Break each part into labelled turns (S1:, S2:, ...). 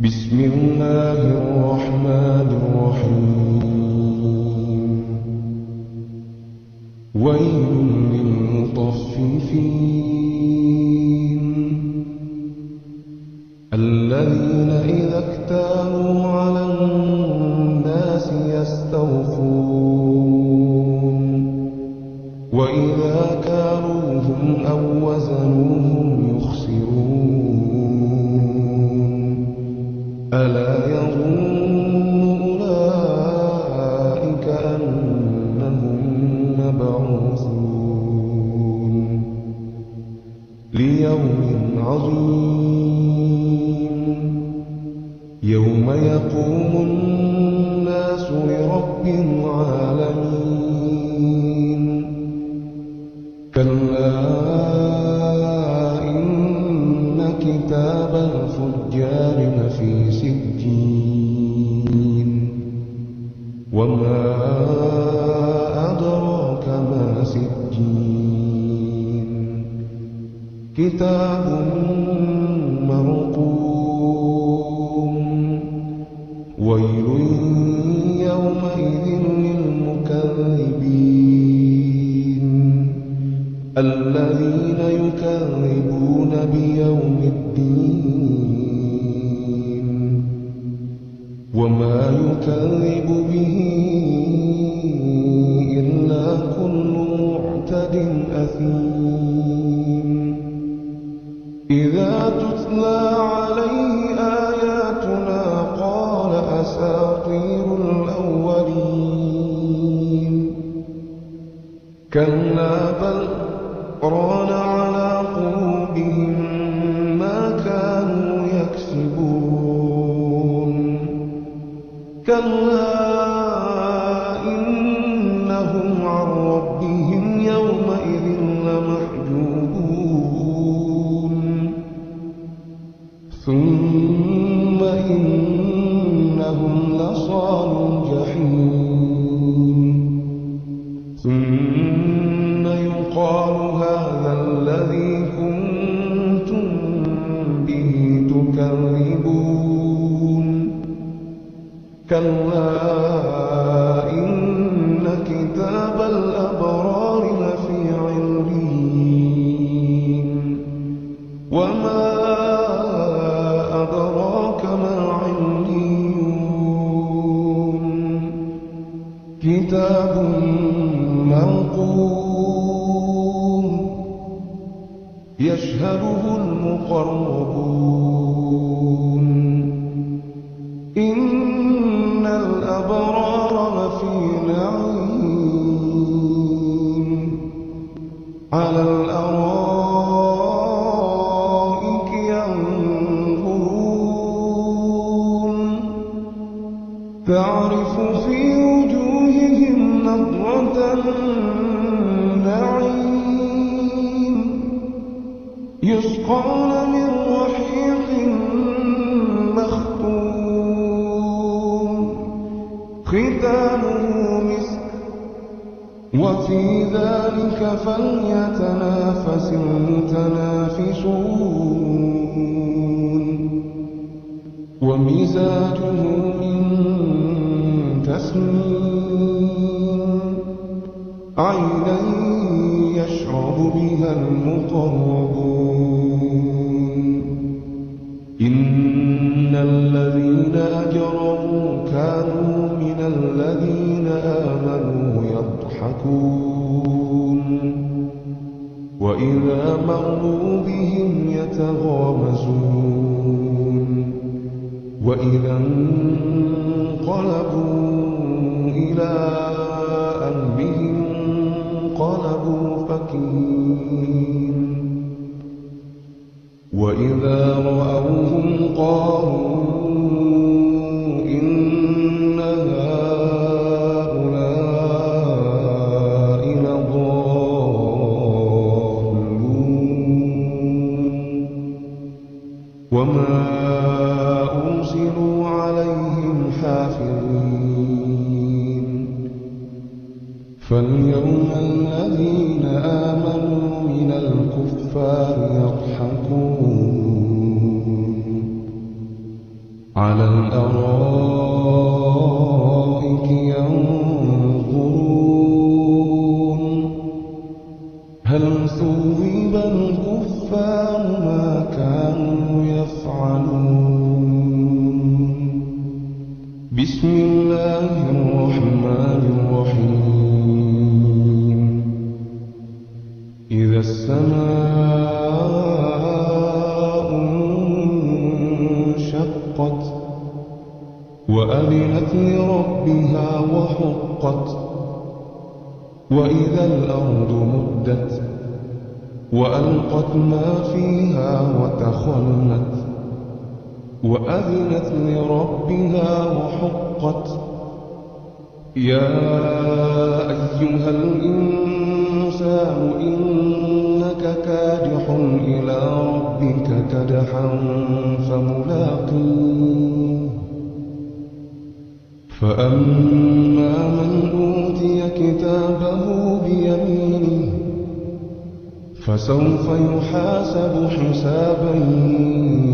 S1: بسم الله الرحمن الرحيم. ويل للمطففين الذين إذا اكتالوا على الناس يستوفون وإذا كالوهم أو وزنوهم يخسرون ألا يظن أولئك أنهم مبعوثون ليوم عظيم يوم يقوم الناس لرب العالمين كلا إن كتاب الفجار لفي سجين وما أدراك ما سجين كتاب مرقوم ويل يومئذ للمكذبين الذين يكذبون بيوم الدين وما يكذب به إلا كل معتد أثيم إذا تتلى عليه آياتنا قال أساطير الأولين كلا بل ران على قلوبهم ما كانوا يكسبون كلا إنهم عن ربهم يومئذ لمحجوبون ثم إنهم لصالوا الجحيم ثم يقال هذا الذي كنتم به تكذبون كلا إن كتاب الأبرار لفي عليين وما أدراك ما عليون كتاب مرقوم يشهده المقربون إن الأبرار لفي نعيم على الأرائك ينظرون تعرف في وجوههم نضرة النعيم يسقون من رحيق مختوم ختامه مسك وفي ذلك فليتنافس المتنافسون ومزاجه من تسنيم عينا يشرب بها المقربون إن الذين أجرموا كانوا من الذين آمنوا يضحكون وإذا مروا بهم يتغامزون وإذا انقلبوا إلى أهلهم انقلبوا فكين وإذا رأوهم قالوا إن هؤلاء لضالون وما أرسلوا عليهم حافظين فاليوم الذين آمنوا من الكفار يضحكون على الأرائك ينظرون هل ثوب الكفار ما كانوا يفعلون بسم الله الرحمن الرحيم إذا السماء انشقت وأذنت لربها وحقت وإذا الأرض مدت وألقت ما فيها وتخلت وأذنت لربها وحقت يا أيها الإنسان إنك كادح إلى ربك كدحا فملاقيه فأما من أوتي كتابه بيمينه فسوف يحاسب حسابا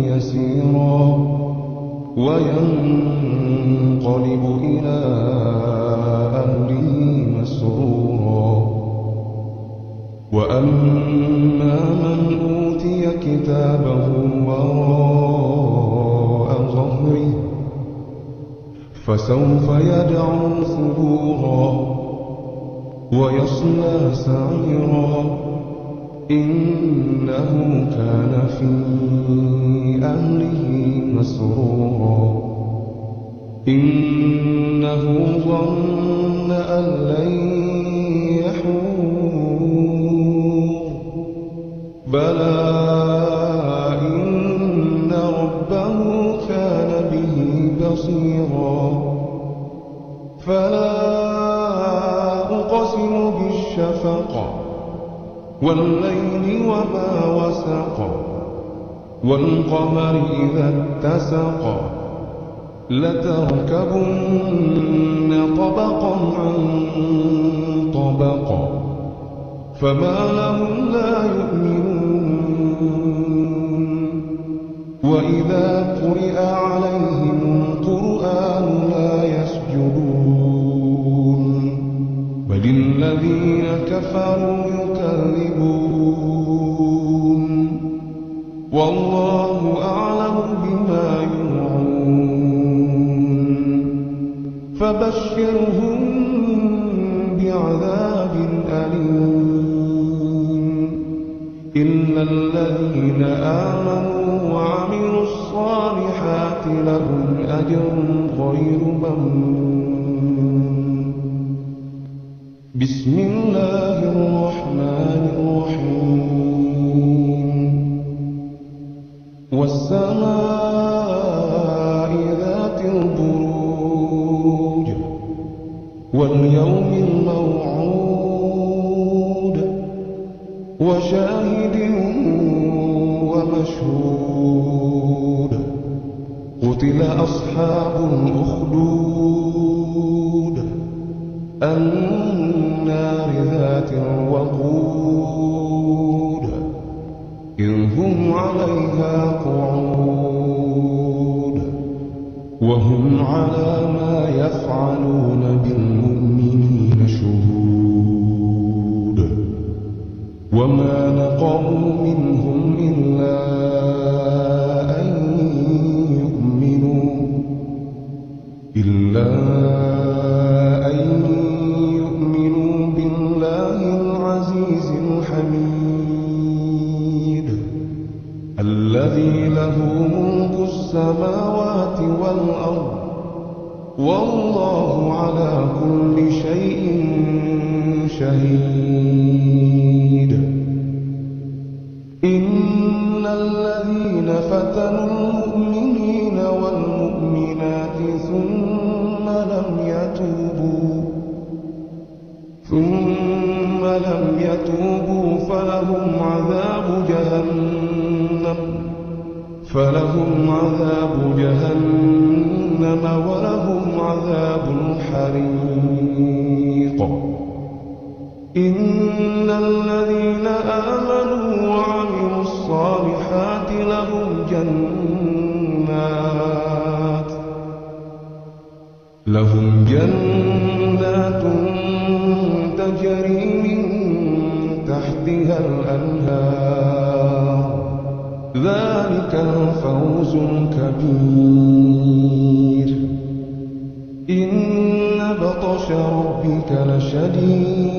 S1: يسيرا وينقلب إلى أهله مسرورا وأما من أوتي كتابه وراء ظهره فسوف يدعو ثبورا ويصلى سعيرا إنه كان في أهله مسرورا إنه ظن أن لن يحور بلى إن ربه كان به بصيرا فلا أقسم بالشفق والليل وما وسق والقمر إذا اتسق لتركبن طبقا عن طبق فما لهم لا يؤمنون وإذا قرئ عليهم القرآن لا يسجدون بل الذين كفروا يكذبون والله أعلم بما يوعون فبشرهم بعذاب أليم إلا الذين آمنوا وعملوا الصالحات لهم أجر غير ممنون بسم الله الرحمن الرحيم والسماء ذات البروج واليوم الموعود وشاهد ومشهود قتل أصحاب الأخدود النار ذات الوقود إذ هم عليها قعود وهم على ما يفعلون بالمؤمنين شهود وما نقموا منهم إلا أن يؤمنوا بالله العزيز الحميد الذي له ملك السماوات والأرض والله على كل شيء شهيد إن الذين فتنوا المؤمنين والمؤمنات ثم لم يتوبوا فلهم عذاب جهنم ولهم عذاب الحريق إن الذين آمنوا وعملوا الصالحات لهم جنات لهم جنات تجري من تحتها الأنهار ذلك الفوز الكبير إن بطش ربك لشديد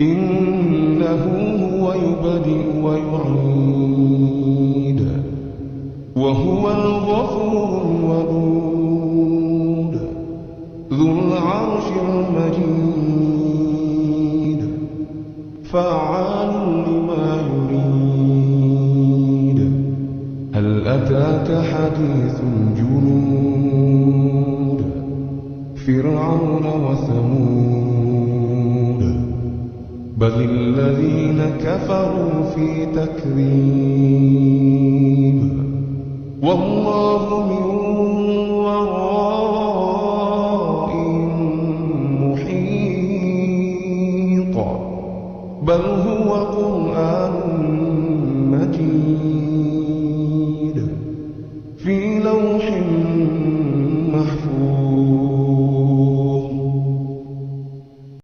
S1: إنه هو يبدئ ويعيد وهو الغفور الودود ذو العرش المجيد فعال لما يريد هل أتاك حديث الجنود فرعون وثمود بل الذين كفروا في تكذيب والله من ورائهم محيط بل هو قرآن